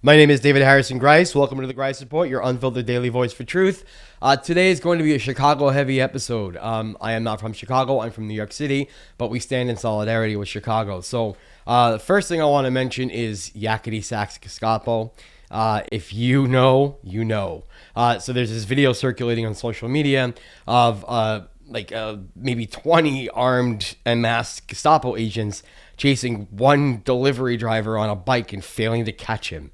My name is David Harrison Greis. Welcome to the Greis Report, your unfiltered daily voice for truth. Today is going to be a Chicago-heavy episode. I am not from Chicago. I'm from New York City, but we stand in solidarity with Chicago. So the first thing I want to mention is Yakety Sax Gestapo. If you know, you know. So there's this video circulating on social media of maybe 20 armed and masked Gestapo agents chasing one delivery driver on a bike and failing to catch him.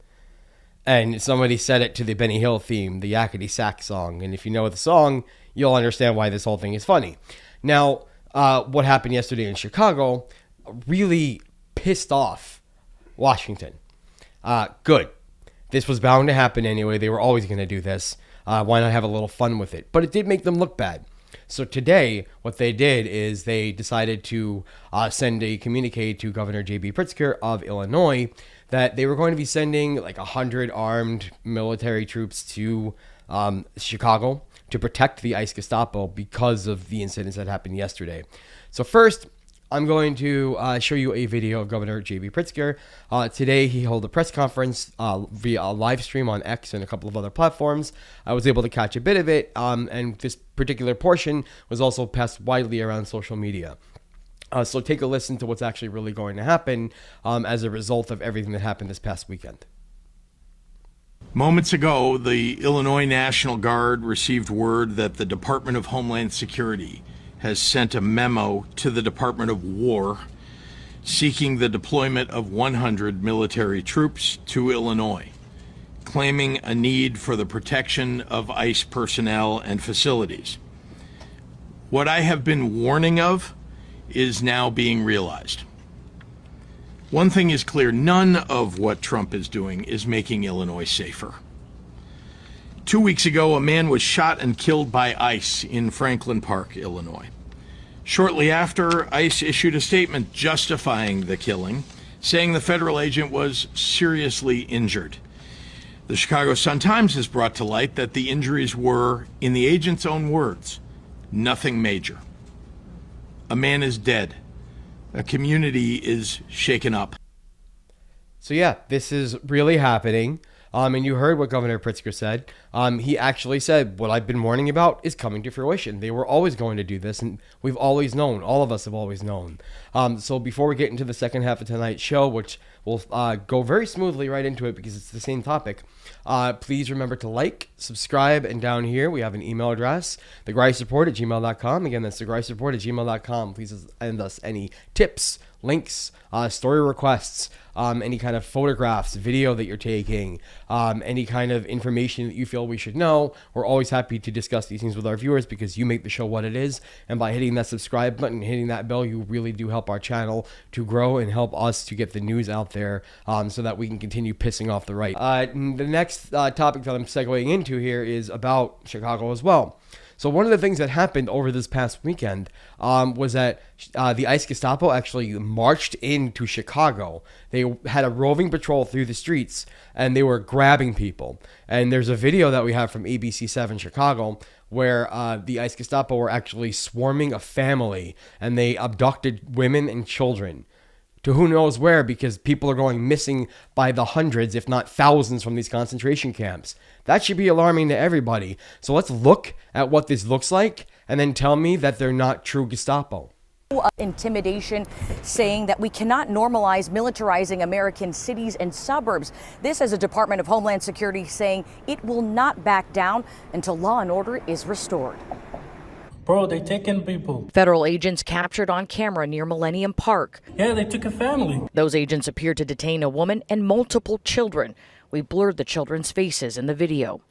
And somebody said it to the Benny Hill theme, the Yakety Sax song. And if you know the song, you'll understand why this whole thing is funny. Now, what happened yesterday in Chicago really pissed off Washington. Good. This was bound to happen anyway. They were always going to do this. Why not have a little fun with it? But it did make them look bad. So today, what they did is they decided to send a communique to Governor JB Pritzker of Illinois that they were going to be sending like 100 armed military troops to Chicago to protect the ICE Gestapo because of the incidents that happened yesterday. So first, I'm going to show you a video of Governor JB Pritzker. Today, he held a press conference via a live stream on X and a couple of other platforms. I was able to catch a bit of it, and this particular portion was also passed widely around social media. So take a listen to what's actually really going to happen as a result of everything that happened this past weekend. Moments ago, the Illinois National Guard received word that the Department of Homeland Security has sent a memo to the Department of War seeking the deployment of 100 military troops to Illinois, claiming a need for the protection of ICE personnel and facilities. What I have been warning of is now being realized. One thing is clear, none of what Trump is doing is making Illinois safer. 2 weeks ago, a man was shot and killed by ICE in Franklin Park, Illinois. Shortly after, ICE issued a statement justifying the killing, saying the federal agent was seriously injured. The Chicago Sun-Times has brought to light that the injuries were, in the agent's own words, nothing major. A man is dead. A community is shaken up. So yeah, this is really happening. And you heard what Governor Pritzker said. He actually said, what I've been warning about is coming to fruition. They were always going to do this, and we've always known. All of us have always known. So before we get into the second half of tonight's show, which will go very smoothly right into it because it's the same topic, please remember to like, subscribe, and down here we have an email address, thegreisreport@gmail.com. Again, that's thegreisreport@gmail.com. Please send us any tips, links, story requests, any kind of photographs, video that you're taking, any kind of information that you feel we should know. We're always happy to discuss these things with our viewers because you make the show what it is. And by hitting that subscribe button, hitting that bell, you really do help our channel to grow and help us to get the news out there so that we can continue pissing off the right. The next topic that I'm segueing into here is about Chicago as well. So one of the things that happened over this past weekend was that the ICE Gestapo actually marched into Chicago. They had a roving patrol through the streets, and they were grabbing people. And there's a video that we have from ABC7 Chicago where the ICE Gestapo were actually swarming a family, and they abducted women and children to who knows where, because people are going missing by the hundreds, if not thousands, from these concentration camps. That should be alarming to everybody. So let's look at what this looks like and then tell me that they're not true Gestapo. Intimidation, saying that we cannot normalize militarizing American cities and suburbs. This as a Department of Homeland Security saying it will not back down until law and order is restored. Bro, they taking people. Federal agents captured on camera near Millennium Park. Yeah, they took a family. Those agents appeared to detain a woman and multiple children. We blurred the children's faces in the video.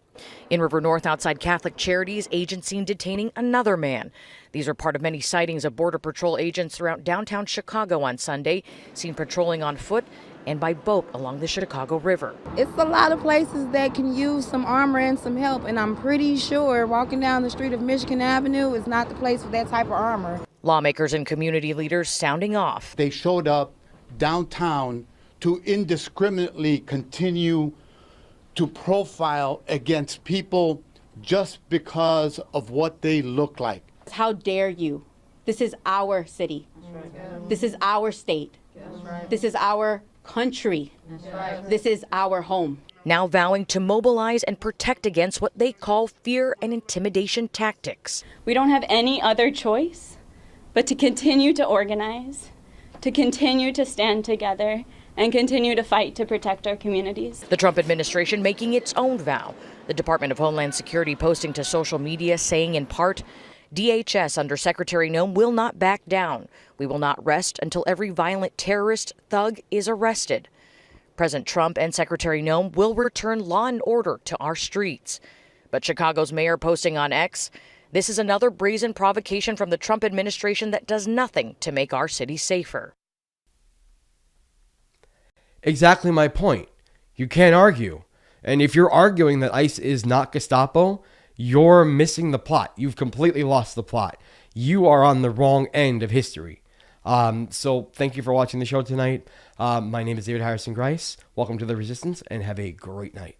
In River North, outside Catholic Charities, agents seen detaining another man. These are part of many sightings of Border Patrol agents throughout downtown Chicago on Sunday, seen patrolling on foot and by boat along the Chicago River. It's a lot of places that can use some armor and some help, and I'm pretty sure walking down the street of Michigan Avenue is not the place for that type of armor. Lawmakers and community leaders sounding off. They showed up downtown to indiscriminately continue to profile against people just because of what they look like. How dare you? This is our city. This is our state. This is our country. This is our home. now vowing to mobilize and protect against what they call fear and intimidation tactics. We don't have any other choice but to continue to organize, to continue to stand together, and continue to fight to protect our communities. The Trump administration making its own vow. The Department of Homeland Security posting to social media saying in part, DHS under Secretary Noem will not back down. We will not rest until every violent terrorist thug is arrested. President Trump and Secretary Noem will return law and order to our streets. But Chicago's mayor posting on X, this is another brazen provocation from the Trump administration that does nothing to make our city safer. Exactly my point. You can't argue. And if you're arguing that ICE is not Gestapo, you're missing the plot. You've completely lost the plot. You are on the wrong end of history. So thank you for watching the show tonight. My name is David Harrison Greis. Welcome to The Resistance and have a great night.